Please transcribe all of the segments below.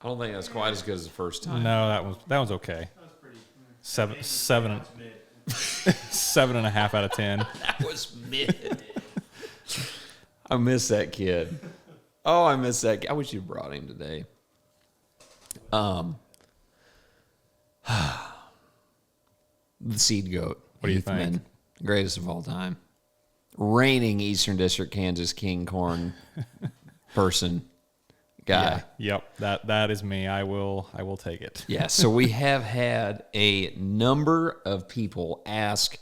I don't think that's quite as good as the first time. No, that was okay. That was pretty seven 7.5 out of 10. That was mid. I miss that kid. Oh, I miss that. I wish you brought him today. The Seed Goat. What do you think? Heathman, greatest of all time. Reigning Eastern District, Kansas King corn person guy. Yeah. Yep. That is me. I will take it. Yeah. So we have had a number of people ask,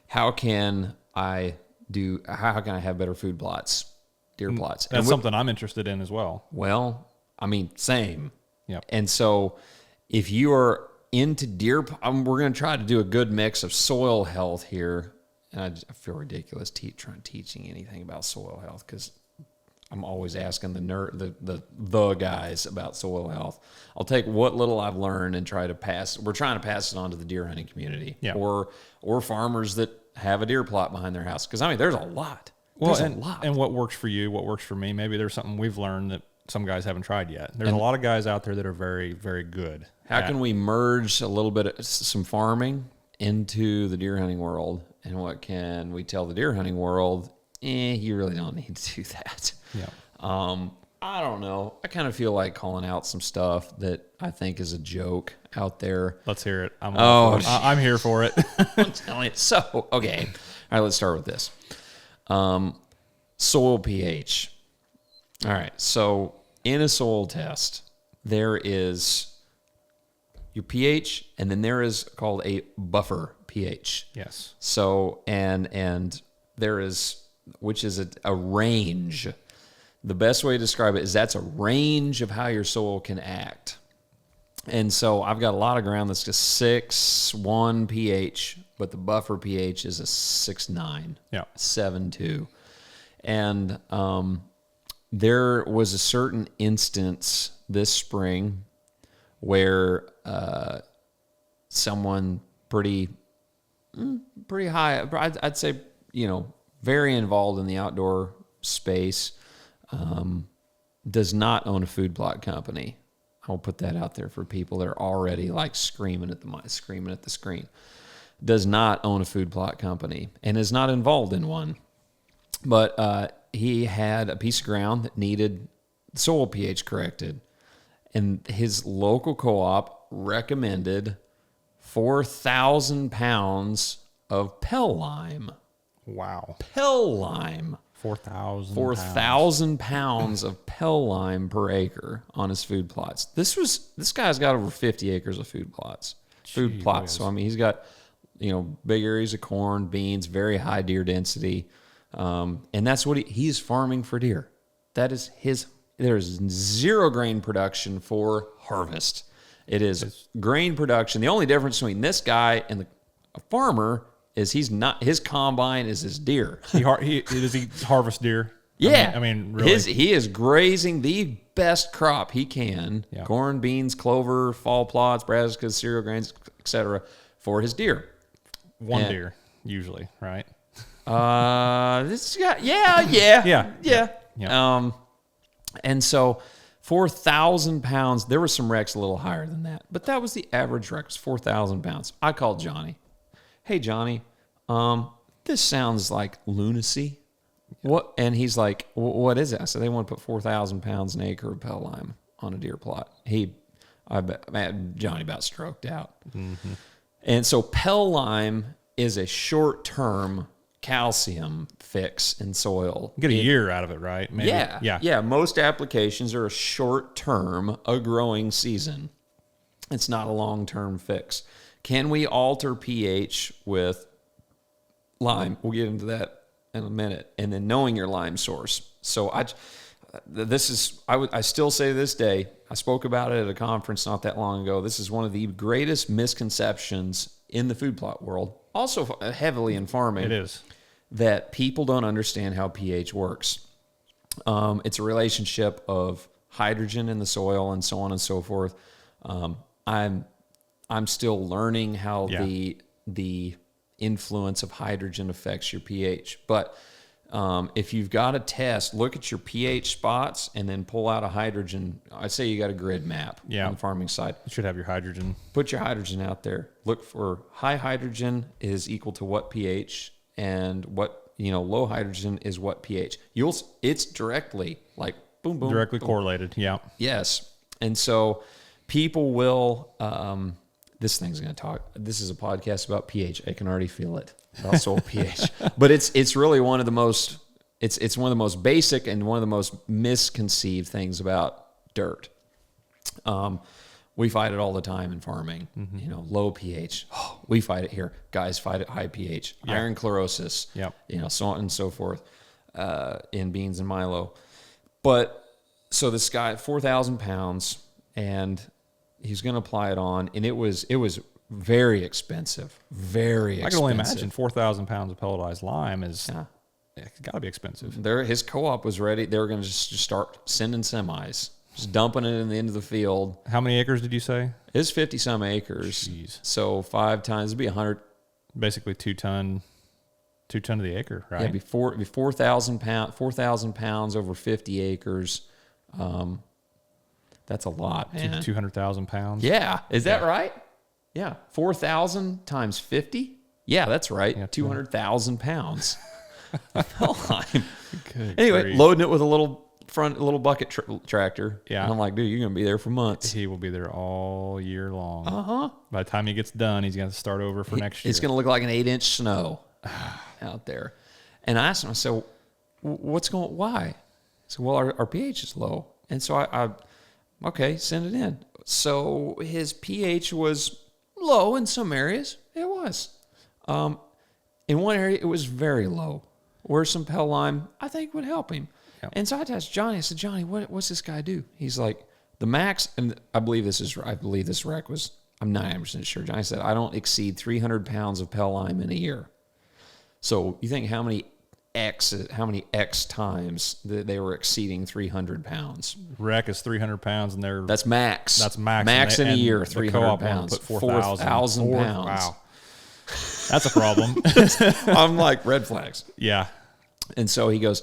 how can I have better food plots, deer plots? That's something I'm interested in as well. Well, I mean, same. Yep. And so if you are into deer, we're going to try to do a good mix of soil health here. And I feel ridiculous teaching anything about soil health because I'm always asking the guys about soil health. I'll take what little I've learned and try to pass. We're trying to pass it on to the deer hunting community, or farmers that have a deer plot behind their house. Because I mean, there's a lot. And what works for you, what works for me. Maybe there's something we've learned that some guys haven't tried yet. There's a lot of guys out there that are very, very good. How can we merge a little bit of some farming into the deer hunting world? And what can we tell the deer hunting world? You really don't need to do that. Yeah. I don't know. I kind of feel like calling out some stuff that I think is a joke out there. Let's hear it. I'm here for it. I'm telling you. So, okay. All right, let's start with this. Soil pH. All right. So, in a soil test, there is your pH, and then there is called a buffer pH. Yes. So, and there is, which is a range. The best way to describe it is that's a range of how your soil can act. And so I've got a lot of ground that's just 6.1 pH, but the buffer pH is a 6.9, 7.2. And there was a certain instance this spring where someone pretty high, I'd say, very involved in the outdoor space, does not own a food plot company. I'll put that out there for people that are already like screaming at the screen. Does not own a food plot company and is not involved in one. But he had a piece of ground that needed soil pH corrected. And his local co-op recommended 4,000 pounds of Pell lime. Wow. Pell lime. 4,000 pounds of Pell lime per acre on his food plots. This guy's got over 50 acres of food plots. So I mean, he's got big areas of corn, beans, very high deer density, and that's what he's farming for deer. That is his. There's zero grain production for harvest. It is grain production. The only difference between this guy and a farmer is he's not, his combine is his deer. Does he harvest deer? Yeah. I mean really. He is grazing the best crop he can, corn, beans, clover, fall plots, brassicas, cereal grains, etc., for his deer. One deer, usually, right? This guy, yeah. And so 4,000 pounds, there were some wrecks a little higher than that, but that was the average wreck, was 4,000 pounds. I called Johnny. Hey, Johnny, this sounds like lunacy. What? And he's like, what is it? I said, they want to put 4,000 pounds an acre of Pell lime on a deer plot. Johnny about stroked out. Mm-hmm. And so Pell lime is a short-term calcium fix in soil. Get a year out of it, right? Maybe. Yeah. Most applications are a short-term, a growing season. It's not a long-term fix. Can we alter pH with lime? We'll get into that in a minute. And then knowing your lime source. So I still say to this day, I spoke about it at a conference not that long ago. This is one of the greatest misconceptions in the food plot world. Also heavily in farming. It is. That people don't understand how pH works. It's a relationship of hydrogen in the soil and so on and so forth. I'm still learning how the influence of hydrogen affects your pH. But If you've got a test, look at your pH spots and then pull out a hydrogen. I say you got a grid map on the farming side. You should have your hydrogen. Put your hydrogen out there. Look for high hydrogen is equal to what pH, and what, low hydrogen is what pH. It's directly like boom, boom. Directly boom. correlated. Yeah. Yes. And so people will, this thing's going to talk. This is a podcast about pH. I can already feel it. About soil pH. But it's really one of the most, it's one of the most basic and one of the most misconceived things about dirt. We fight it all the time in farming. Low pH. Oh, we fight it here. Guys fight it high pH. Yep. Iron chlorosis. Yep. So on and so forth. In beans and milo. But so this guy, 4,000 pounds, and he's going to apply it on, and it was very expensive. Very expensive. I can only imagine 4,000 pounds of pelletized lime is it's got to be expensive. His co-op was ready. They were going to just start sending semis, just dumping it in the end of the field. How many acres did you say? It's 50 some acres. Jeez. So 5 times, it'd be 100. Basically 2 ton to the acre, right? Yeah, it'd be 4,000 pounds over 50 acres. That's a lot, man. 200,000 pounds. Yeah. Is that right? Yeah. 4,000 times 50? Yeah, that's right. Yeah, 200,000 pounds. Good Anyway, grief. Loading it with a little bucket tractor. Yeah. And I'm like, dude, you're going to be there for months. He will be there all year long. Uh-huh. By the time he gets done, he's going to start over for next year. It's going to look like an 8-inch snow out there. And I asked him, I said, why? He said, well, our pH is low. And so I okay, send it in. So his pH was low in some areas. It was. In one area, it was very low, where some Pell Lime, I think, would help him. Yep. And so I asked Johnny, I said, Johnny, what's this guy do? He's like, the max, and I believe this rec was, I'm 90% sure. Johnny said, I don't exceed 300 pounds of Pell Lime in a year. So you think how many X times they were exceeding 300 pounds. Rec is 300 pounds, and that's max. That's max. Max in a year, 300 co-op pounds. Put 4,000 pounds. Wow, that's a problem. I'm like, red flags. Yeah. And so he goes,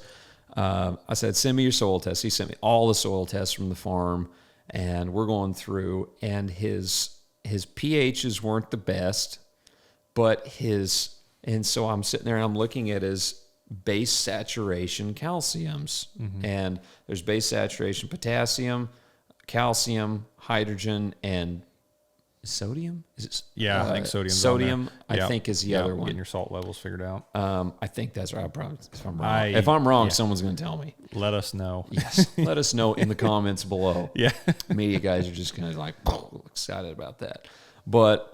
I said, send me your soil tests. He sent me all the soil tests from the farm, and we're going through, and his pHs weren't the best, but and so I'm sitting there and I'm looking at his base saturation calciums. And there's base saturation potassium, calcium, hydrogen, and sodium. Is it? Yeah, I think sodium. I think is the other one. Getting your salt levels figured out. I think that's right. If I'm wrong, if I'm wrong, someone's going to tell me. Let us know. Yes, let us know in the comments below. Yeah, media guys are just going to like excited about that. But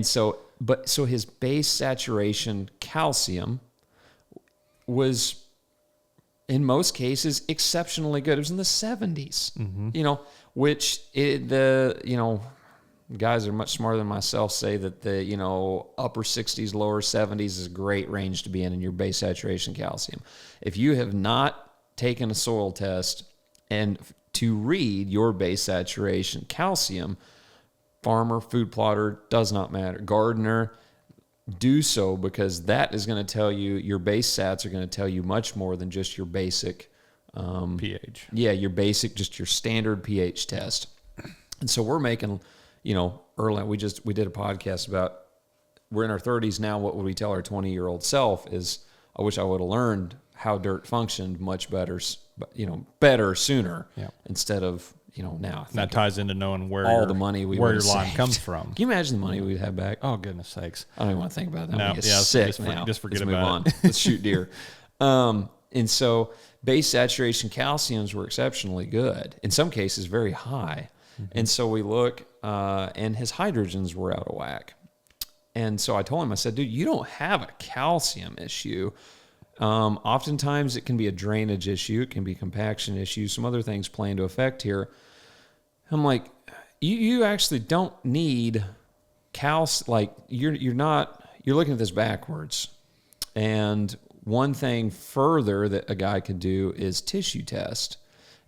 so his base saturation calcium was, in most cases, exceptionally good. It was in the 70s, which guys are much smarter than myself say that the, upper 60s, lower 70s is a great range to be in your base saturation calcium. If you have not taken a soil test and to read your base saturation calcium, farmer, food plotter, does not matter, gardener, do so, because that is going to tell you, your base sats are going to tell you much more than just your basic pH. Yeah, your basic, just your standard pH test. And so we're making, early, we did a podcast about, we're in our 30s now, what would we tell our 20-year-old self is, I wish I would have learned how dirt functioned much better, better sooner, instead of, now. That ties into knowing where all the money where your lime comes from. Can you imagine the money we'd have back? Oh, goodness sakes. I don't even want to think about that. No, sick now. Just forget Let's about move it. on. Let's shoot deer. And so base saturation calciums were exceptionally good. In some cases, very high. And so we look, and his hydrogens were out of whack. And so I told him, I said, dude, you don't have a calcium issue. Oftentimes it can be a drainage issue. It can be a compaction issue. Some other things play into effect here. I'm like, you actually don't need like you're looking at this backwards. And one thing further that a guy could do is tissue test.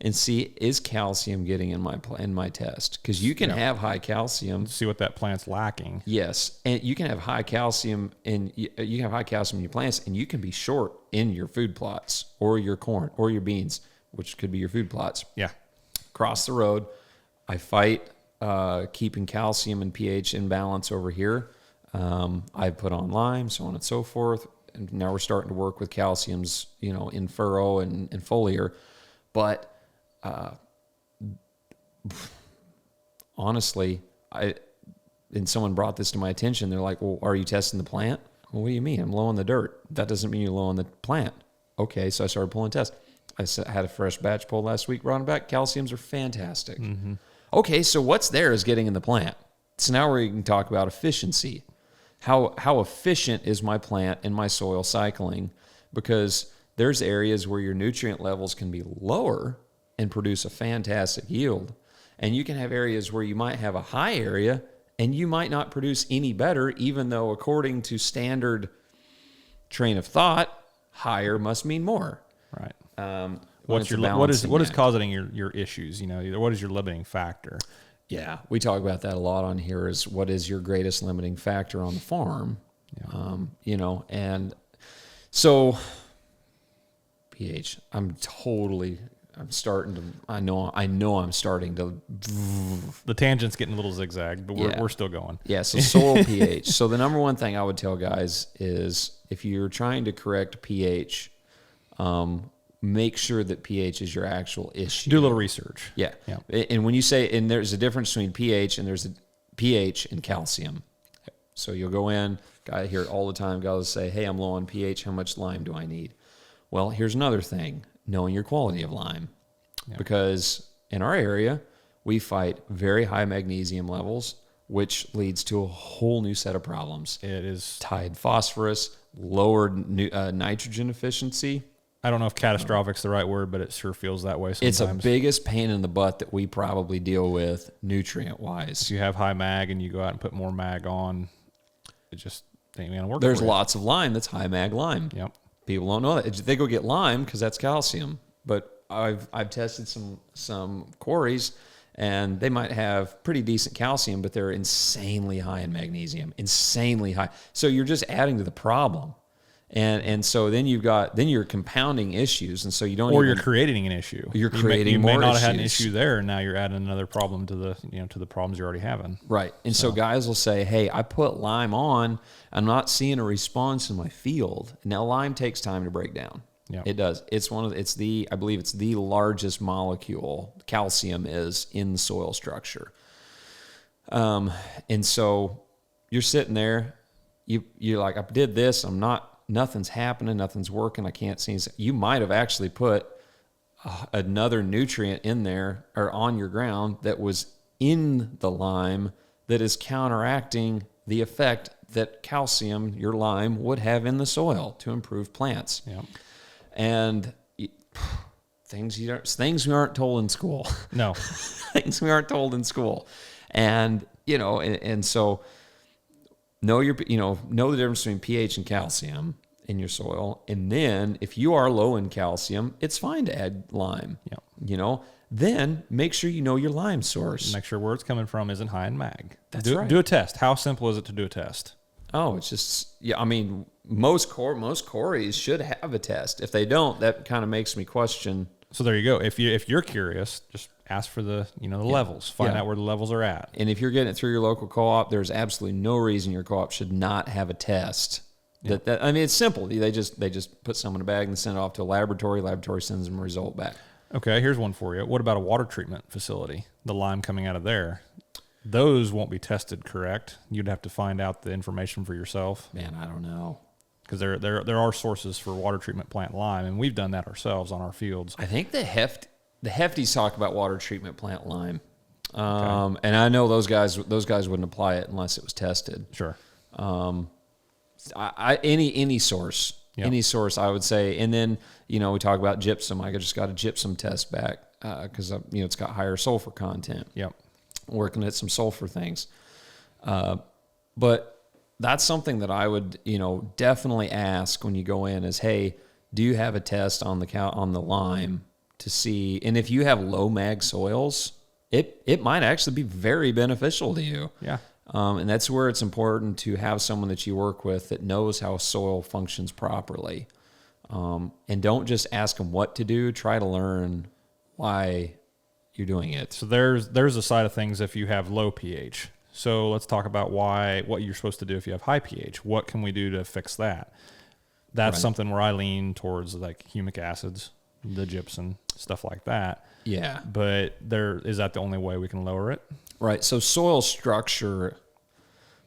and see, is calcium getting in my test? Because you can have high calcium. See what that plant's lacking. Yes, and you can have high calcium in your plants, and you can be short in your food plots or your corn or your beans, which could be your food plots. Yeah. Across the road, I fight keeping calcium and pH in balance over here. I put on lime, so on and so forth. And now we're starting to work with calciums, in furrow and foliar. But honestly, someone brought this to my attention. They're like, well, are you testing the plant? Well, what do you mean? I'm low on the dirt. That doesn't mean you're low on the plant. Okay, so I started pulling tests. I had a fresh batch pulled last week, brought them back. Calciums are fantastic. Mm-hmm. Okay, so what's there is getting in the plant. So now we can talk about efficiency. How efficient is my plant and my soil cycling? Because there's areas where your nutrient levels can be lower and produce a fantastic yield. And you can have areas where you might have a high area and you might not produce any better, even though according to standard train of thought, higher must mean more. Right. What is causing your issues? What is your limiting factor? Yeah, we talk about that a lot on here. Is what is your greatest limiting factor on the farm? Yeah. And so pH. I'm starting to. I know. I'm starting to. The tangent's getting a little zigzag, but we're still going. Yeah. So soil pH. So the number one thing I would tell guys is if you're trying to correct pH, make sure that pH is your actual issue. Do a little research. Yeah. And when you say, and there's a difference between pH and there's a pH and calcium. So you'll go in, I hear it all the time, guys say, hey, I'm low on pH. How much lime do I need? Well, here's another thing, knowing your quality of lime. Yeah. Because in our area, we fight very high magnesium levels, which leads to a whole new set of problems. It is tied phosphorus, lowered nitrogen efficiency. I don't know if catastrophic's the right word, but it sure feels that way sometimes. It's the biggest pain in the butt that we probably deal with nutrient-wise. If you have high mag and you go out and put more mag on, it just ain't going to work. There's lots of lime that's high mag lime. Yep. People don't know that. They go get lime because that's calcium. But I've tested some quarries, and they might have pretty decent calcium, but they're insanely high in magnesium, insanely high. So you're just adding to the problem. And so then you're compounding issues, and so you don't. Or you're creating an issue. You're creating more issues. You may not have had an issue there, and now you're adding another problem to the problems you're already having. Right. And so guys will say, "Hey, I put lime on. I'm not seeing a response in my field." Now, lime takes time to break down. Yeah, it does. I believe it's the largest molecule. Calcium is in the soil structure. And so you're sitting there. You're like, I did this. Nothing's happening, nothing's working, I can't see. You might have actually put another nutrient in there or on your ground that was in the lime that is counteracting the effect that calcium, your lime, would have in the soil to improve plants. Yeah. And things we aren't told in school. No. Things we aren't told in school. And, and so know the difference between pH and calcium in your soil. And then if you are low in calcium, it's fine to add lime. Yeah. Then make sure you know your lime source. Make sure where it's coming from isn't high in mag. That's right. Do a test. How simple is it to do a test? Oh, it's just, most quarries should have a test. If they don't, that kind of makes me question. So there you go. If you're curious, just ask for the levels. Find out where the levels are at. And if you're getting it through your local co-op, there's absolutely no reason your co-op should not have a test. Yeah. It's simple. They just put some in a bag and send it off to a laboratory. Laboratory sends them a result back. Okay, here's one for you. What about a water treatment facility? The lime coming out of there. Those won't be tested, correct? You'd have to find out the information for yourself. Man, I don't know. Because there are sources for water treatment plant lime, and we've done that ourselves on our fields. I think the Hefties talk about water treatment plant lime. Okay. And I know those guys wouldn't apply it unless it was tested. Sure. Any source. Yep. Any source, I would say. And then, we talk about gypsum. I just got a gypsum test back because, it's got higher sulfur content. Yep. Working at some sulfur things. But that's something that I would, definitely ask when you go in is, hey, do you have a test on the lime to see. And if you have low mag soils, it might actually be very beneficial to you. Yeah. And that's where it's important to have someone that you work with that knows how soil functions properly. And don't just ask them what to do. Try to learn why you're doing it. So there's a side of things if you have low pH. So let's talk about what you're supposed to do if you have high pH. What can we do to fix that? That's something where I lean towards like humic acids, the gypsum, stuff like that. Yeah. But is that the only way we can lower it? Right. So soil structure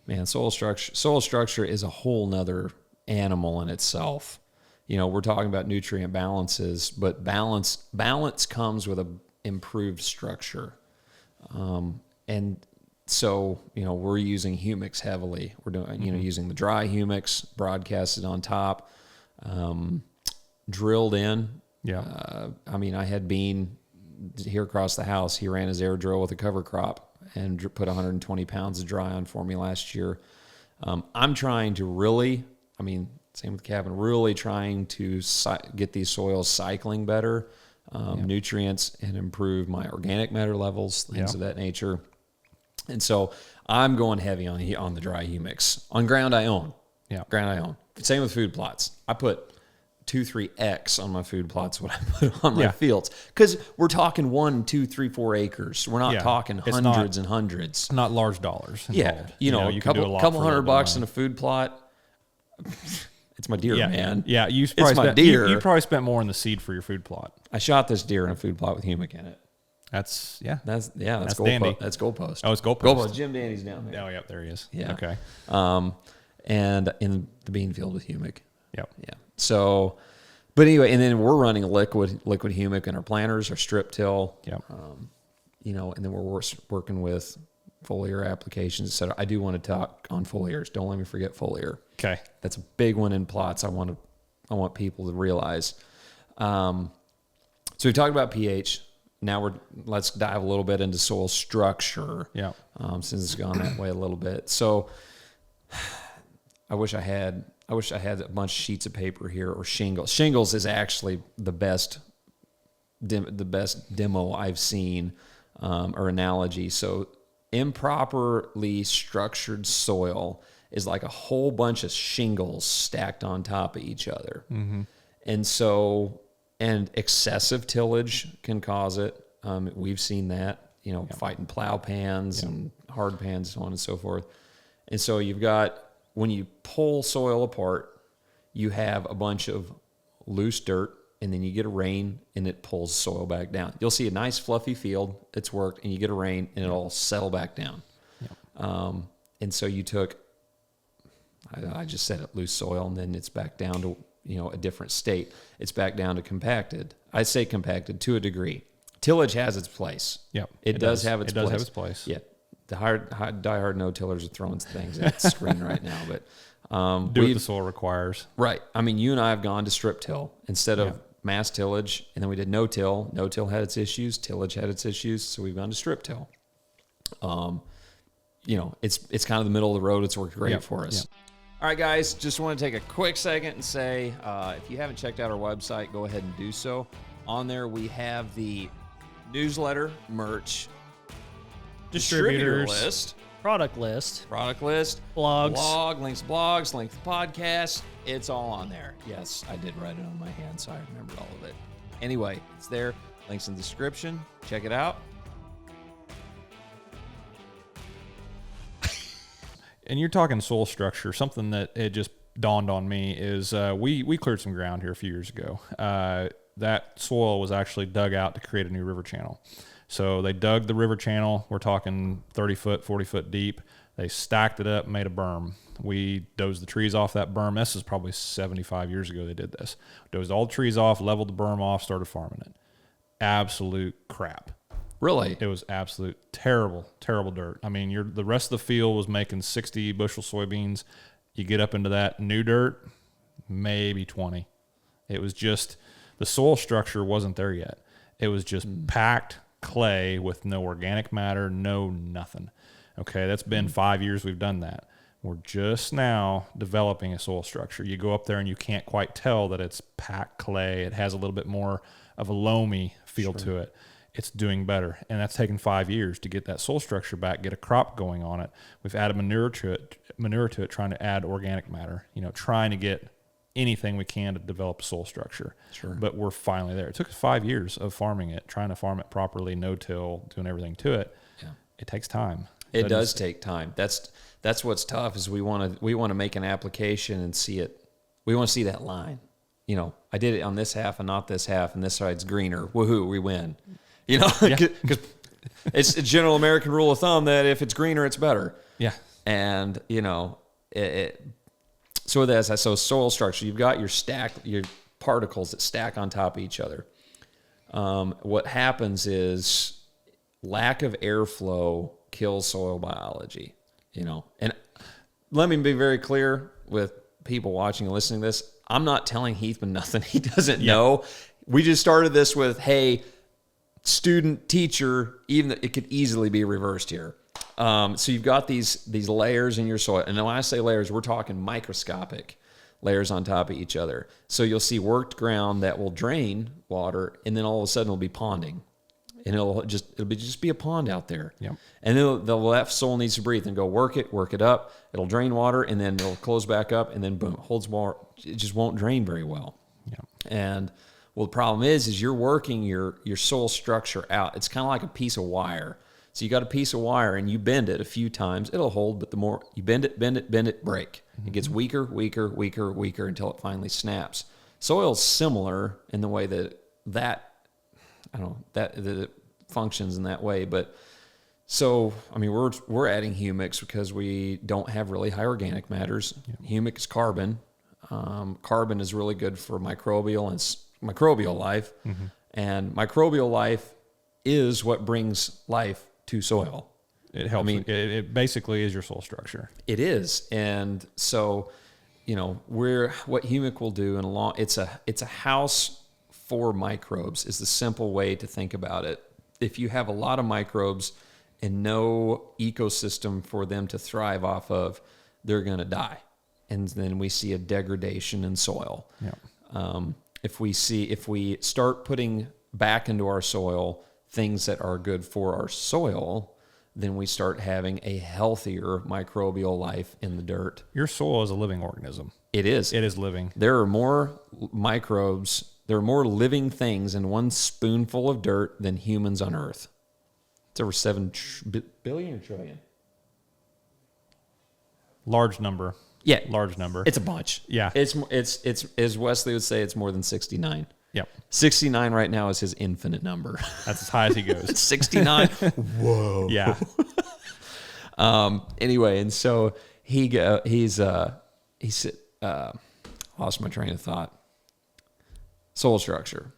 is a whole nother animal in itself. You know, we're talking about nutrient balances, but balance comes with a improved structure. And so, you know, we're using humics heavily. We're doing, using the dry humics broadcasted on top, drilled in. Yeah. I had Bean here across the house. He ran his air drill with a cover crop and put 120 pounds of dry on for me last year. I'm trying to really, same with Kevin, really trying to get these soils cycling better, nutrients, and improve my organic matter levels, things of that nature. And so I'm going heavy on the dry humics on ground I own. Yeah. Ground I own. Same with food plots. I put 2-3x on my food plots what I put on my fields, because we're talking 1, 2, 3, 4 acres. We're not talking hundreds and hundreds. Not large dollars involved. You can do a lot couple $100 in a food plot. It's my deer, man. Yeah, you probably spent more on the seed for your food plot. I shot this deer in a food plot with humic in it. That's That's Dandy. That's goalpost. Oh, it's goalpost. Jim Dandy's down there. Oh, yep, there he is. Yeah. Okay. And in the bean field with humic. Yep. Yeah. So, but anyway, and then we're running liquid humic in our planters, our strip till. Yep. And then we're working with foliar applications, etc. I do want to talk on foliars. Don't let me forget foliar. Okay. That's a big one in plots. I want people to realize. So we talked about pH. Now let's dive a little bit into soil structure. Yeah. Since it's gone that way a little bit. So I wish I had a bunch of sheets of paper here, or shingles. Shingles is actually the best demo I've seen, or analogy. So improperly structured soil is like a whole bunch of shingles stacked on top of each other. Mm-hmm. And excessive tillage can cause it. We've seen that, fighting plow pans and hard pans, so on and so forth. And so you've got, when you pull soil apart, you have a bunch of loose dirt, and then you get a rain and it pulls soil back down. You'll see a nice fluffy field, it's worked, and you get a rain and it'll settle back down. Yeah. And so you took, I just said it, loose soil, and then it's back down to, a different state. It's back down to compacted. I say compacted to a degree. Tillage has its place. Yeah, it does have its place. It does have its place. Yeah. The diehard no-tillers are throwing things at the screen right now, but do what the soil requires. Right. You and I have gone to strip till instead of mass tillage, and then we did no-till. No-till had its issues. Tillage had its issues, so we've gone to strip till. It's kind of the middle of the road. It's worked great for us. Yep. All right, guys, just want to take a quick second and say, if you haven't checked out our website, go ahead and do so. On there, we have the newsletter, merch, distributor list, product list, blogs, links to blogs, links to podcasts. It's all on there. Yes, I did write it on my hand, so I remembered all of it. Anyway, it's there. Links in the description. Check it out. And you're talking soil structure. Something that it just dawned on me is we cleared some ground here a few years ago. That soil was actually dug out to create a new river channel. So they dug the river channel. We're talking 30 foot, 40 foot deep. They stacked it up, made a berm. We dozed the trees off that berm. This is probably 75 years ago they did this. Dozed all the trees off, leveled the berm off, started farming it. Absolute crap. Really? It was absolute terrible dirt. The rest of the field was making 60 bushel soybeans. You get up into that new dirt, maybe 20. It was just, the soil structure wasn't there yet. It was just packed clay with no organic matter, no nothing. Okay, that's been 5 years we've done that. We're just now developing a soil structure. You go up there and you can't quite tell that it's packed clay. It has a little bit more of a loamy feel to it. It's doing better. And that's taken 5 years to get that soil structure back, get a crop going on it. We've added manure to it, trying to add organic matter, trying to get anything we can to develop soil structure. Sure. But we're finally there. It took us 5 years of farming it, trying to farm it properly, no-till, doing everything to it. Yeah. It takes time. It does take time. That's what's tough is we want to make an application and see it. We want to see that line. I did it on this half and not this half, and this side's greener. Woohoo, we win. Because it's a general American rule of thumb that if it's greener, it's better. Yeah. And, so soil structure, you've got your particles that stack on top of each other. What happens is lack of airflow kills soil biology, and let me be very clear with people watching and listening to this. I'm not telling Heathman nothing he doesn't know. We just started this with, hey, student, teacher, even it could easily be reversed here. So you've got these layers in your soil. And when I say layers, we're talking microscopic layers on top of each other. So you'll see worked ground that will drain water, and then all of a sudden it'll be ponding. And it'll just be a pond out there. Yep. And then the left soil needs to breathe and go work it up. It'll drain water, and then it'll close back up, and then boom, holds more. It just won't drain very well. Yep. And well, the problem is you're working your soil structure out. It's kind of like a piece of wire. So you got a piece of wire and you bend it a few times, it'll hold, but the more you bend it, break. It gets weaker until it finally snaps. Soil's similar in the way that it functions in that way. But so, we're adding humics because we don't have really high organic matters. Yep. Humic is carbon. Carbon is really good for microbial life. Mm-hmm. And microbial life is what brings life to soil. It helps. It basically is your soil structure. It is. And so, what humic will do it's a house for microbes is the simple way to think about it. If you have a lot of microbes and no ecosystem for them to thrive off of, they're going to die. And then we see a degradation in soil. Yeah. If we start putting back into our soil things that are good for our soil, then we start having a healthier microbial life in the dirt. Your soil is a living organism. It is. It is living. There are more microbes, there are more living things in one spoonful of dirt than humans on Earth. It's over 7 billion or trillion. Large number. Yeah. Large number. It's a bunch. Yeah. It's as Wesley would say, it's more than 69. Yep. 69 right now is his infinite number. That's as high as he goes. 69. Whoa. Yeah. Anyway, and so lost my train of thought. Soil structure.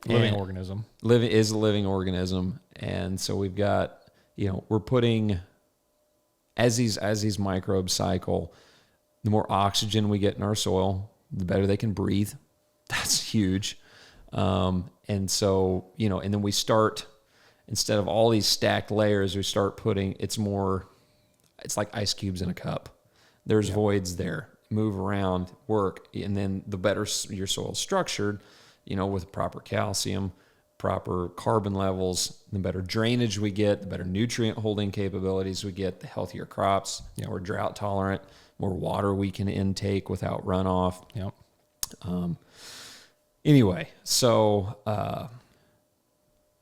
Living organism. Is a living organism. And so we've got, we're putting, as these microbes cycle, the more oxygen we get in our soil, the better they can breathe. That's huge. And so, and then we start, instead of all these stacked layers, we start putting, it's like ice cubes in a cup. There's voids there, move around, work. And then the better your soil's structured, with proper calcium, proper carbon levels, the better drainage we get, the better nutrient holding capabilities we get, the healthier crops, more drought tolerant, more water we can intake without runoff. Yep. Anyway, so that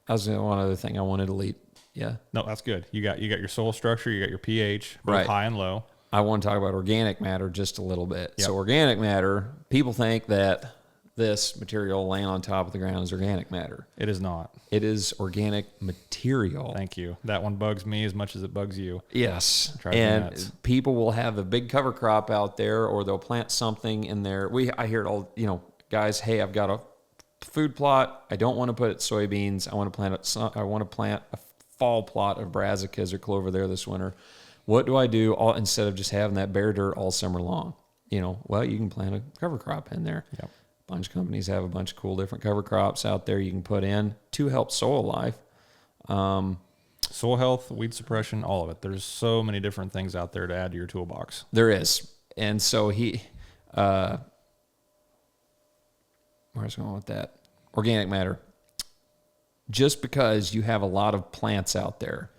was one other thing I wanted to lead. Yeah. No, that's good. You got your soil structure, you got your pH, both right, high and low. I want to talk about organic matter just a little bit. Yep. So organic matter, people think that this material laying on top of the ground is organic matter. It is not. It is organic material. Thank you. That one bugs me as much as it bugs you. Yes. And people will have a big cover crop out there, or they'll plant something in there. I hear it all, guys, hey, I've got a food plot. I don't want to put soybeans. I want to plant a fall plot of brassicas or clover there this winter. What do I do instead of just having that bare dirt all summer long? Well, you can plant a cover crop in there. Yep. A bunch of companies have a bunch of cool different cover crops out there you can put in to help soil life. Soil health, weed suppression, all of it. There's so many different things out there to add to your toolbox. There is. And so where's going with that? organic matter. Just because you have a lot of plants out there,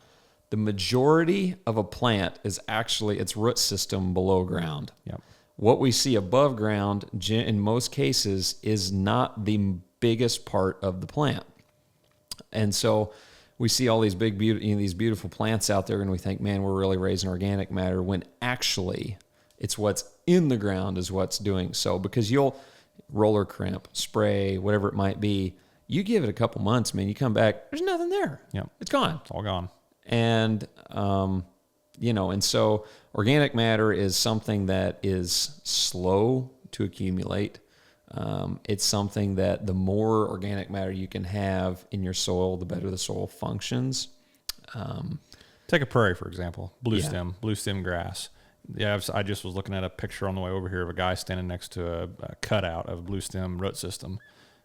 the majority of a plant is actually its root system below ground. Yep. What we see above ground, in most cases, is not the biggest part of the plant. And so we see all these these beautiful plants out there, and we think, man, we're really raising organic matter, when actually it's what's in the ground is what's doing so. Because you'll roller crimp, spray, whatever it might be, you give it a couple months, man, you come back, there's nothing there. Yep. It's gone. It's all gone. And, and so organic matter is something that is slow to accumulate. It's something that the more organic matter you can have in your soil, the better the soil functions. Take a prairie, for example, blue stem grass. Yeah, I just was looking at a picture on the way over here of a guy standing next to a cutout of a blue stem root system.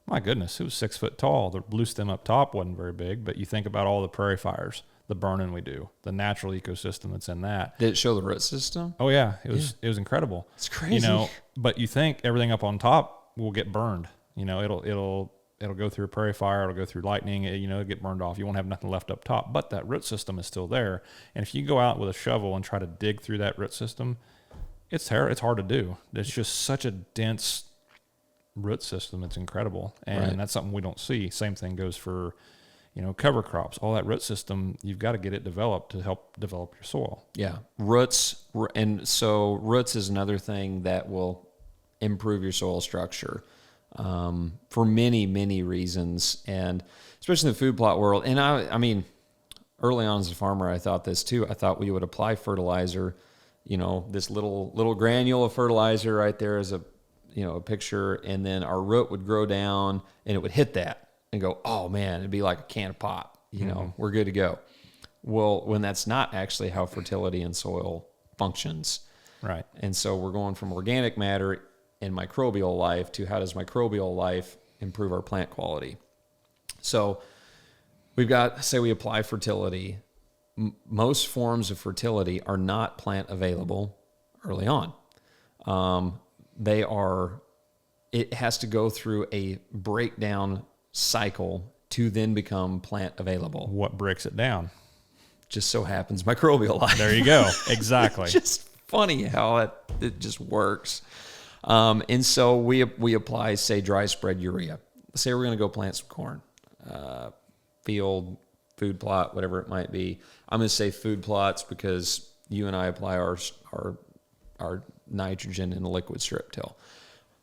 My goodness, it was 6 foot tall. The blue stem up top wasn't very big, but you think about all the prairie fires, the burning we do, the natural ecosystem that's in that. Did it show the root system? Oh yeah, it was incredible. It's crazy. But you think everything up on top will get burned. It'll go through a prairie fire, it'll go through lightning, it'll get burned off. You won't have nothing left up top, but that root system is still there. And if you go out with a shovel and try to dig through that root system, it's hard to do. It's just such a dense root system. It's incredible. And that's something we don't see. Same thing goes for, cover crops. All that root system, you've got to get it developed to help develop your soil. Yeah. Roots. And so roots is another thing that will improve your soil structure. For many, many reasons, and especially in the food plot world. And I mean, early on as a farmer, I thought this too. I thought we would apply fertilizer, this little granule of fertilizer right there as a picture, and then our root would grow down and it would hit that and go, oh man, it'd be like a can of pop, we're good to go. Well, when that's not actually how fertility in soil functions. Right. And so we're going from organic matter and microbial life to how does microbial life improve our plant quality. So we've got, say we apply fertility. Most forms of fertility are not plant available early on. It has to go through a breakdown cycle to then become plant available. What breaks it down? Just so happens microbial life. There you go. Exactly. Just funny how it just works. And so we apply, say, dry spread urea. Say we're going to go plant some corn, field, food plot, whatever it might be. I'm going to say food plots because you and I apply our nitrogen in a liquid strip till.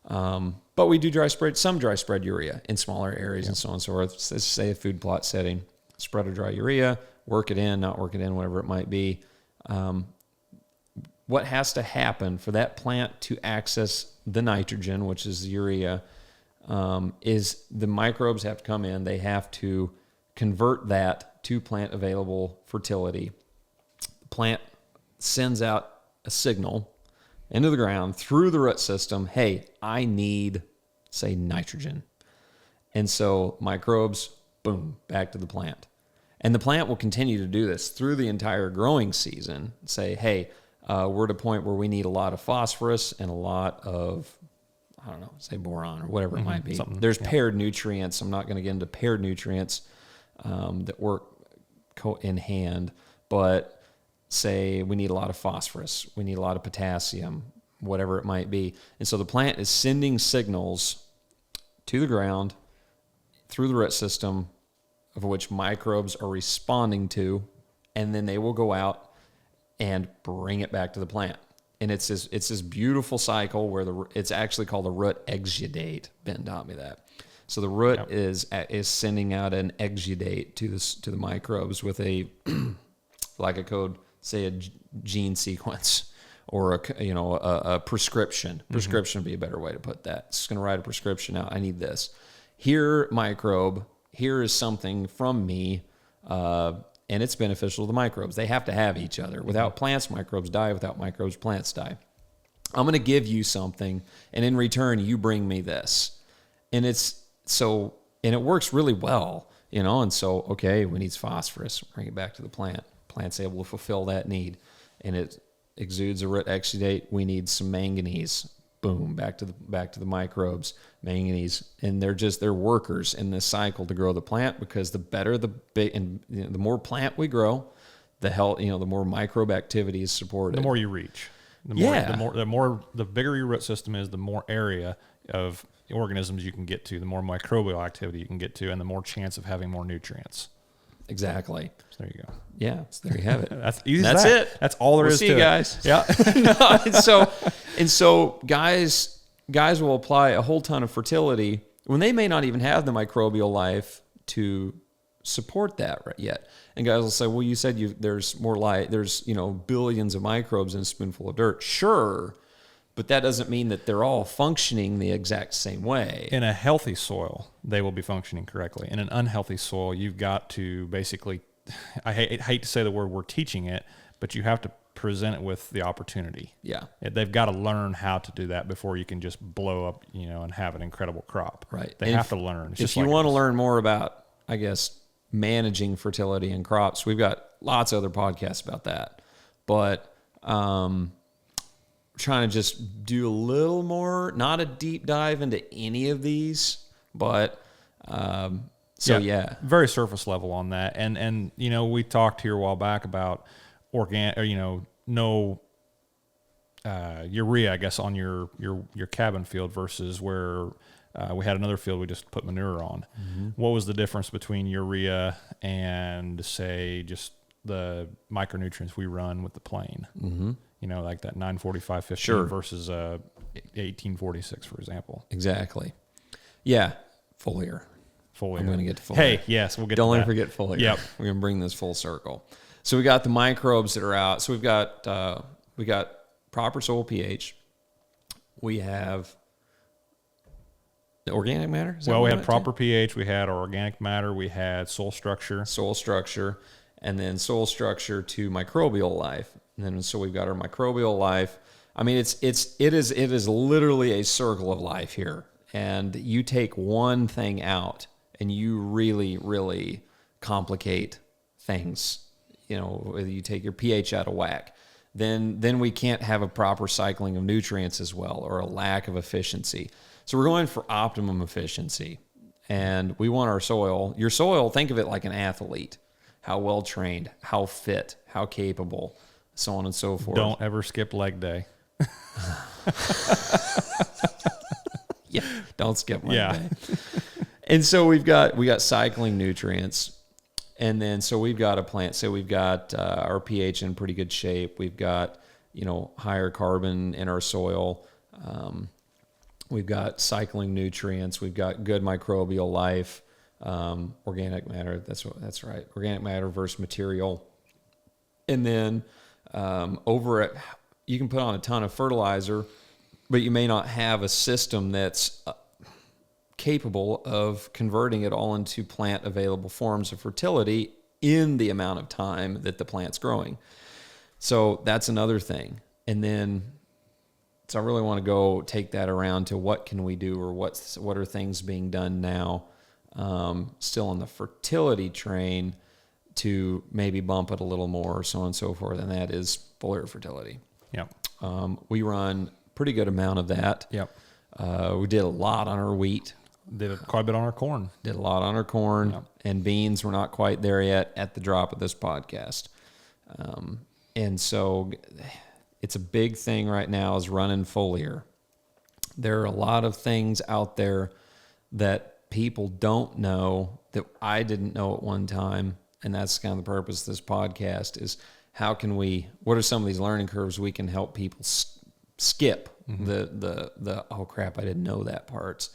But we do some dry spread urea in smaller areas and so on and so forth. Let's say a food plot setting, spread a dry urea, work it in, not work it in, whatever it might be. What has to happen for that plant to access the nitrogen, which is the urea, is the microbes have to come in. They have to convert that to plant available fertility. The plant sends out a signal into the ground through the root system. Hey, I need, say, nitrogen. And so microbes, boom, back to the plant. And the plant will continue to do this through the entire growing season. Say, hey, we're at a point where we need a lot of phosphorus and a lot of, say boron or whatever it might be. There's paired nutrients. I'm not going to get into paired nutrients that work in hand, but say we need a lot of phosphorus, we need a lot of potassium, whatever it might be. And so the plant is sending signals to the ground through the root system of which microbes are responding to, and then they will go out and bring it back to the plant. And it's this beautiful cycle where it's actually called a root exudate. Ben taught me that. So the root is sending out an exudate to the microbes with a like a code, say a gene sequence or a prescription. Prescription would be a better way to put that. It's going to write a prescription out. I need this. Here, microbe. Here is something from me. And it's beneficial to the microbes. They have to have each other. Without plants, microbes die. Without microbes, plants die. I'm going to give you something, and in return, you bring me this. And it works really well, And so, okay, we need phosphorus. Bring it back to the plant. Plant's able to fulfill that need, and it exudes a root exudate. We need some manganese. boom, back to the microbes, manganese, and they're workers in this cycle to grow the plant, because the better the more plant we grow, the more microbe activity is supported. The more you reach, the bigger your root system is, the more area of organisms you can get to, the more microbial activity you can get to, and the more chance of having more nutrients. Exactly. So there you go. Yeah, so there you have it. That's easy. That's it. That's all there is to it. See you guys. Yeah. and so guys will apply a whole ton of fertility when they may not even have the microbial life to support that right yet. And guys will say, well, you said there's more light, there's billions of microbes in a spoonful of dirt. Sure. But that doesn't mean that they're all functioning the exact same way. In a healthy soil, they will be functioning correctly. In an unhealthy soil, you've got to basically, I hate to say the word, we're teaching it, but you have to present it with the opportunity. Yeah. They've got to learn how to do that before you can just blow up, and have an incredible crop. Right. They have to learn. It's if you want to learn more about, I guess, managing fertility in crops, we've got lots of other podcasts about that. But, trying to just do a little more, not a deep dive into any of these, but very surface level on that. And we talked here a while back about organic, or no urea, I guess, on your cabin field versus where we had another field we just put manure on. Mm-hmm. What was the difference between urea and, say, just the micronutrients we run with the plane? Mm-hmm. Like that 945-15 versus 1846, for example. Exactly. Yeah. Foliar. I'm going to get to foliar. Hey, yes, we'll get Don't to ever forget foliar. Yep. We're going to bring this full circle. So we got the microbes that are out. So we got proper soil pH. We have the organic matter. We had proper pH. We had our organic matter. We had soil structure. And then soil structure to microbial life. And then so we've got our microbial life. I mean, it is literally a circle of life here. And you take one thing out and you really, really complicate things. You take your pH out of whack. Then we can't have a proper cycling of nutrients as well, or a lack of efficiency. So we're going for optimum efficiency. And we want your soil, think of it like an athlete. How well trained, how fit, how capable, so on and so forth. Don't ever skip leg day. Yeah, don't skip leg day. And so we got cycling nutrients, and then so we've got a plant. So we've got our pH in pretty good shape. We've got higher carbon in our soil. We've got cycling nutrients. We've got good microbial life. Organic matter. That's right. Organic matter versus material. And then you can put on a ton of fertilizer, but you may not have a system that's capable of converting it all into plant available forms of fertility in the amount of time that the plant's growing. So that's another thing. And then, so I really want to go take that around to what can we do, or what are things being done now, still on the fertility train, to maybe bump it a little more, so on and so forth, and that is foliar fertility. Yep. We run pretty good amount of that. Yep. We did a lot on our wheat. Did quite a bit on our corn. Did a lot on our corn. Yep. And beans. We're not quite there yet at the drop of this podcast. And so it's a big thing right now is running foliar. There are a lot of things out there that people don't know that I didn't know at one time. And that's kind of the purpose of this podcast is what are some of these learning curves we can help people skip the oh crap, I didn't know that parts.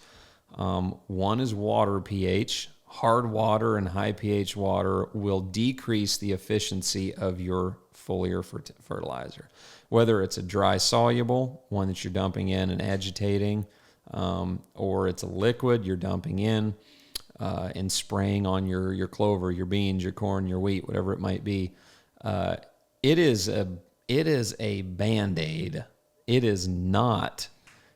One is water pH. Hard water and high pH water will decrease the efficiency of your foliar fertilizer. Whether it's a dry soluble, one that you're dumping in and agitating, or it's a liquid you're dumping in and spraying on your clover, your beans, your corn, your wheat, whatever it might be. It is a Band-Aid. It's not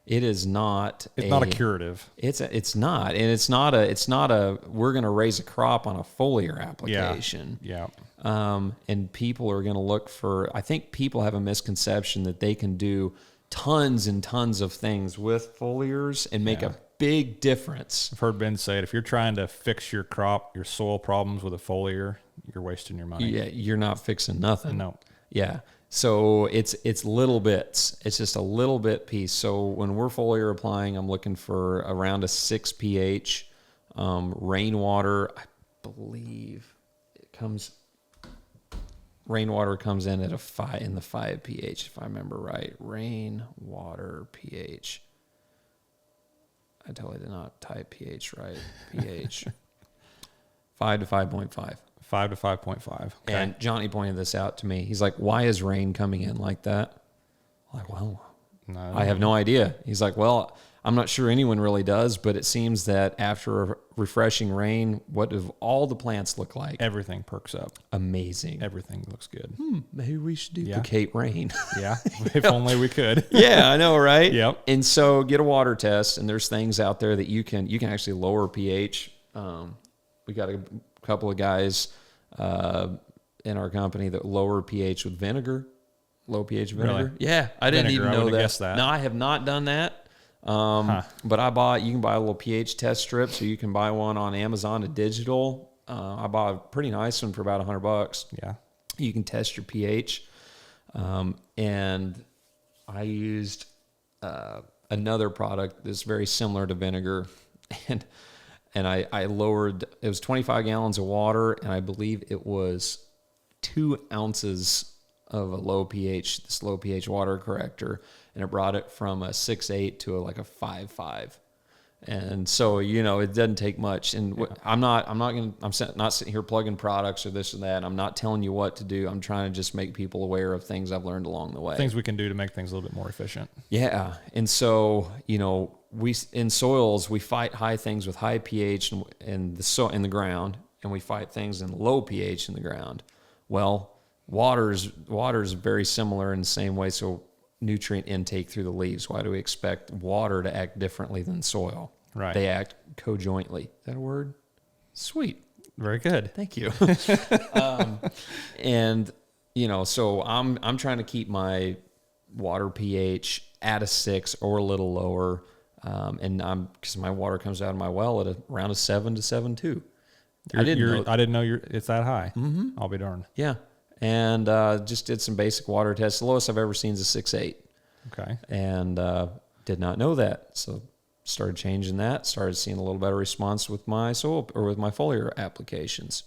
a curative. It's not. And it's not a we're going to raise a crop on a foliar application. Yeah. And people are going to look for, I think people have a misconception that they can do tons and tons of things with foliars and make a big difference. I've heard Ben say it. If you're trying to fix your crop, your soil problems with a foliar, you're wasting your money. Yeah, you're not fixing nothing. No. Yeah. So it's little bits. It's just a little bit piece. So when we're foliar applying, I'm looking for around a 6 pH. Rainwater, I believe rainwater comes in at a 5 in the 5 pH, if I remember right. Rainwater pH. I totally did not type pH right. pH 5 to 5.5. 5 to 5.5. Okay. And Johnny pointed this out to me. He's like, "Why is rain coming in like that?" I'm like, "Well, No, I have no idea." He's like, "Well, I'm not sure anyone really does, but it seems that after a refreshing rain, what do all the plants look like?" Everything perks up. Amazing. Everything looks good. Maybe we should duplicate rain. Yeah. If only we could. Yeah, I know, right? Yep. And so get a water test, and there's things out there that you can actually lower pH. We got a couple of guys in our company that lower pH with vinegar, low pH vinegar. Really? Yeah, I didn't Vinegar, even I know wouldn't that. have guessed that. No, I have not done that. But you can buy a little pH test strip, so you can buy one on Amazon, a digital. I bought a pretty nice one for about $100. Yeah. You can test your pH. And I used another product that's very similar to vinegar, and I lowered. It was 25 gallons of water, and I believe it was 2 ounces of a low pH water corrector, and it brought it from a 6.8 to like a 5.5. And so, it doesn't take much. And I'm not sitting here plugging products or this or that. I'm not telling you what to do. I'm trying to just make people aware of things I've learned along the way. Things we can do to make things a little bit more efficient. Yeah. And so, in soils, we fight high things with high pH in the ground, and we fight things in low pH in the ground. Well, water's very similar in the same way. So nutrient intake through the leaves. Why do we expect water to act differently than soil? Right. They act conjointly. Is that a word? Sweet. Very good. Thank you. And so I'm trying to keep my water pH at a 6 or a little lower, and because my water comes out of my well at around a 7 to 7.2. I didn't know it's that high. Mm-hmm. I'll be darned. Yeah. And just did some basic water tests. The lowest I've ever seen is a 6.8. Okay. And did not know that. So started changing that. Started seeing a little better response with my soil or with my foliar applications.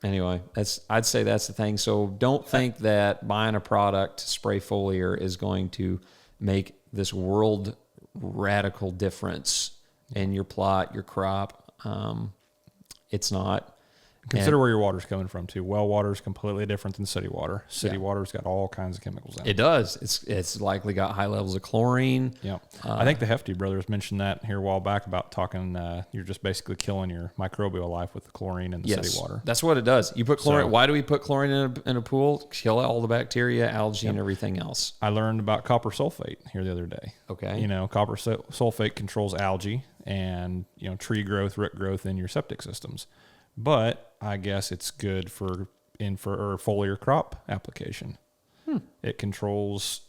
Anyway, I'd say that's the thing. So don't think that buying a product to spray foliar is going to make this world radical difference in your plot, your crop. It's not. Consider where your water's coming from too. Well water is completely different than city water. City water's got all kinds of chemicals in it. It does. It's likely got high levels of chlorine. Yeah. I think the Hefty brothers mentioned that here a while back about talking, you're just basically killing your microbial life with the chlorine in the city water. That's what it does. You put chlorine. Why do we put chlorine in a pool? Kill all the bacteria, algae, and everything else. I learned about copper sulfate here the other day. Okay. Copper sulfate controls algae and, tree growth, root growth in your septic systems. But I guess it's good for foliar crop application. It controls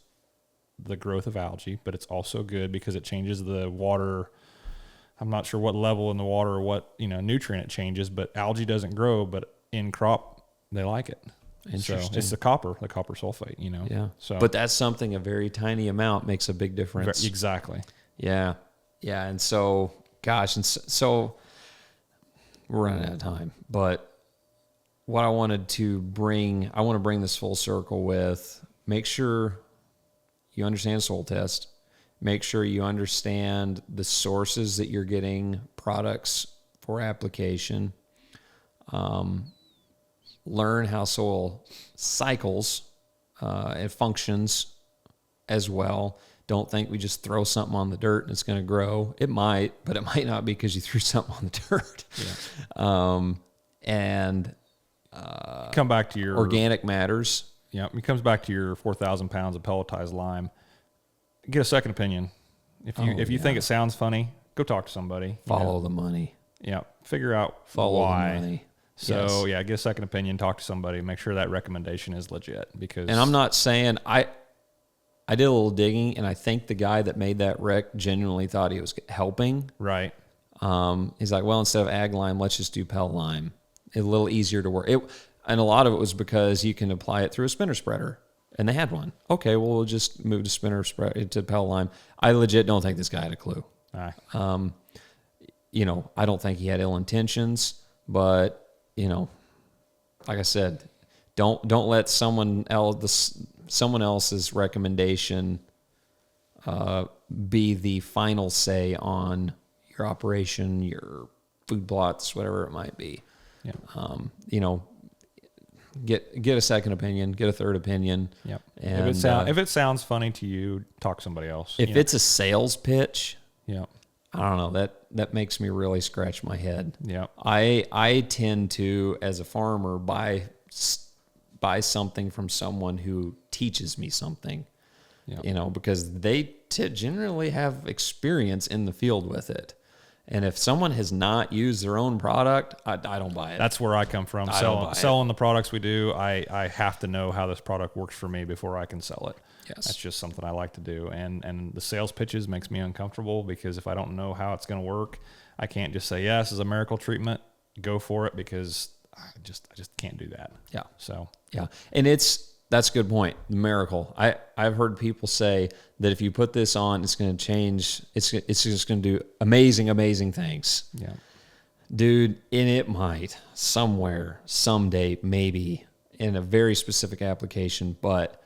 the growth of algae, but it's also good because it changes the water. I'm not sure what level in the water or what nutrient it changes, but algae doesn't grow. But in crop, they like it. Interesting. So it's the copper sulfate. Yeah. So, but that's something a very tiny amount makes a big difference. Exactly. Yeah. Yeah. And so, gosh, so we're running out of time, but what I want to bring this full circle with, make sure you understand soil test, make sure you understand the sources that you're getting products for application, learn how soil cycles and functions as well. Don't think we just throw something on the dirt and it's going to grow. It might, but it might not be because you threw something on the dirt. Yeah. And come back to your organic matters. Yeah, it comes back to your 4,000 pounds of pelletized lime. Get a second opinion. If you think it sounds funny, go talk to somebody. Follow the money. Yeah, figure out Follow why. the money. So get a second opinion, talk to somebody, make sure that recommendation is legit. Because and I'm not saying I did a little digging, and I think the guy that made that rec genuinely thought he was helping. Right. He's like, well, instead of ag lime, let's just do Pel lime. It's a little easier to work. And a lot of it was because you can apply it through a spinner spreader, and they had one. Okay, well, we'll just move to spinner spread to Pel lime. I legit don't think this guy had a clue. Aye. I don't think he had ill intentions, but like I said, don't let someone else's recommendation be the final say on your operation, your food plots, whatever it might be. Yeah. Get a second opinion, get a third opinion. Yep. And if it sounds funny to you, talk to somebody else. If it's a sales pitch, yeah, I don't know, that makes me really scratch my head. Yeah. I tend to, as a farmer, buy something from someone who teaches me something. Yeah. Because they generally have experience in the field with it. And if someone has not used their own product, I don't buy it. That's where I come from. Selling the products we do, I have to know how this product works for me before I can sell it. Yes. That's just something I like to do. And the sales pitches makes me uncomfortable because if I don't know how it's going to work, I can't just say, yeah, this is a miracle treatment, go for it, because I just can't do that. Yeah. So. Yeah. And that's a good point. The miracle. I've heard people say that if you put this on, it's going to change. It's just going to do amazing, amazing things. Yeah. Dude, and it might somewhere, someday, maybe in a very specific application, but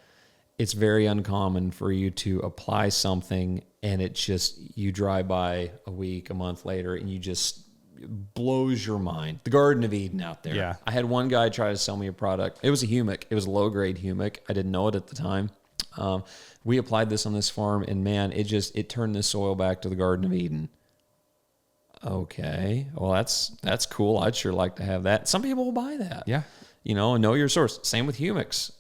it's very uncommon for you to apply something and you drive by a week, a month later, and you just blows your mind. The Garden of Eden out there. Yeah. I had one guy try to sell me a product. It was a humic. It was a low-grade humic. I didn't know it at the time. We applied this on this farm, and man, it turned the soil back to the Garden of Eden. Okay, well, that's cool. I'd sure like to have that. Some people will buy that. Yeah. Know your source. Same with humics.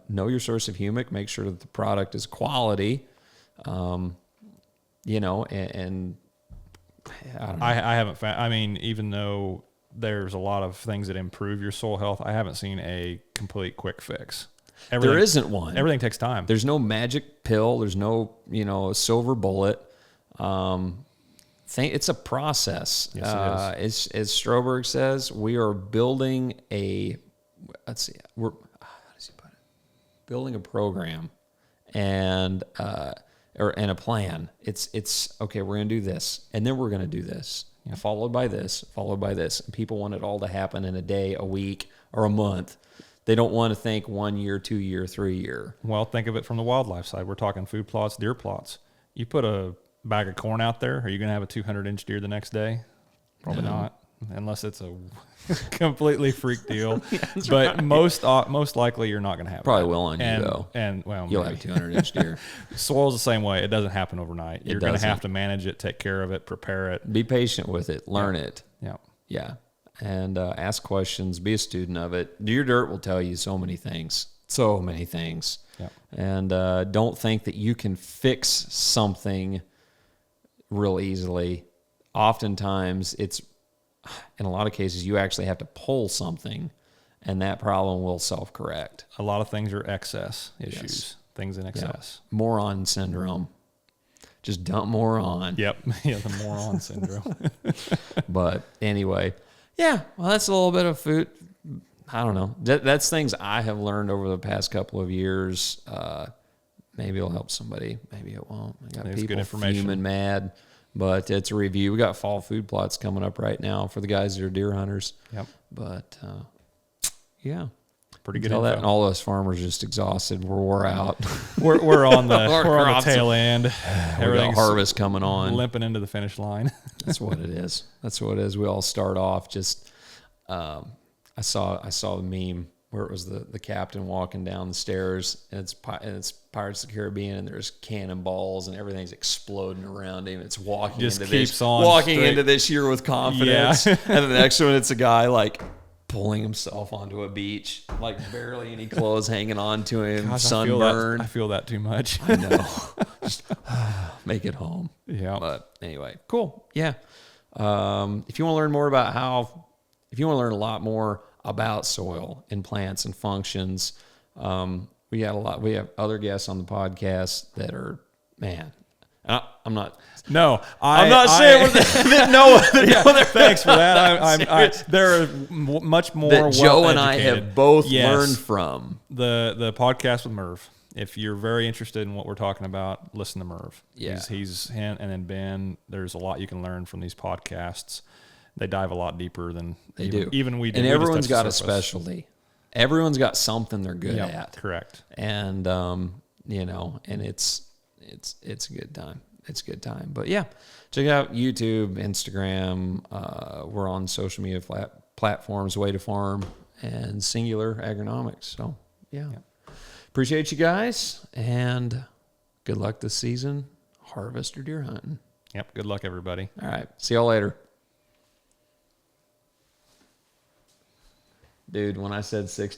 Know your source of humic. Make sure that the product is quality. And I don't know. I haven't found, I mean, even though there's a lot of things that improve your soil health, I haven't seen a complete quick fix. There isn't one. Everything takes time. There's no magic pill. There's no, silver bullet. It's a process. Yes, it is. As Stroberg says, we are building how does he put it? Building a program and a plan. It's okay, we're going to do this, and then we're going to do this, followed by this, followed by this. And people want it all to happen in a day, a week, or a month. They don't want to think 1 year, 2 year, 3 year. Well, think of it from the wildlife side. We're talking food plots, deer plots. You put a bag of corn out there, are you going to have a 200-inch deer the next day? Probably not, unless it's a completely freak deal. But right. most likely you're not going to have Probably that. will on you, though. And you'll have a 200-inch deer. Soil's the same way. It doesn't happen overnight. You're going to have to manage it, take care of it, prepare it. Be patient with it. Learn it. Yeah. Yeah. And ask questions. Be a student of it. Your dirt will tell you so many things. So many things. Yeah. And don't think that you can fix something real easily. Oftentimes, in a lot of cases, you actually have to pull something, and that problem will self-correct. A lot of things are excess issues, Yes. Things in excess. Yeah. Moron syndrome. Just dump more on. Yep. Yeah, the moron syndrome. But anyway, yeah, well, that's a little bit of food. I don't know. That's things I have learned over the past couple of years. Maybe it'll help somebody. Maybe it won't. I got There's people good information. fuming mad, but it's a review. We got fall food plots coming up right now for the guys that are deer hunters. Yep. But yeah, pretty good. Tell that, and all us farmers just exhausted. We're wore out. we're on the tail end. Everything harvest coming on, limping into the finish line. That's what it is. That's what it is. We all start off just. I saw the meme where it was the captain walking down the stairs, and it's Pirates of the Caribbean, and there's cannonballs and everything's exploding around him. It's walking into this year with confidence, yeah. And the next one, it's a guy like pulling himself onto a beach, like barely any clothes hanging on to him, Gosh, sunburned. I feel that too much. I know. Just make it home. Yeah. But anyway, cool. Yeah. If you want to learn more about if you want to learn a lot more about soil and plants and functions, We got a lot. We have other guests on the podcast that are, man. I'm not. No, I'm not saying no. Thanks for that. There are much more that Joe and I well-educated. have both Yes. learned from. The podcast with Merv. If you're very interested in what we're talking about, listen to Merv. Yeah. He's and then Ben. There's a lot you can learn from these podcasts. They dive a lot deeper than They do. Even we do. And We just everyone's touch the got a surface. specialty. Everyone's got something they're good Yep, at. correct. And and it's a good time. It's a good time. But yeah, check out YouTube, Instagram. We're on social media platforms, Way to Farm and Singular Agronomics. So yeah. Appreciate you guys, and good luck this season, harvest or deer hunting. Yep. Good luck, everybody. All right. See y'all later. Dude, when I said 6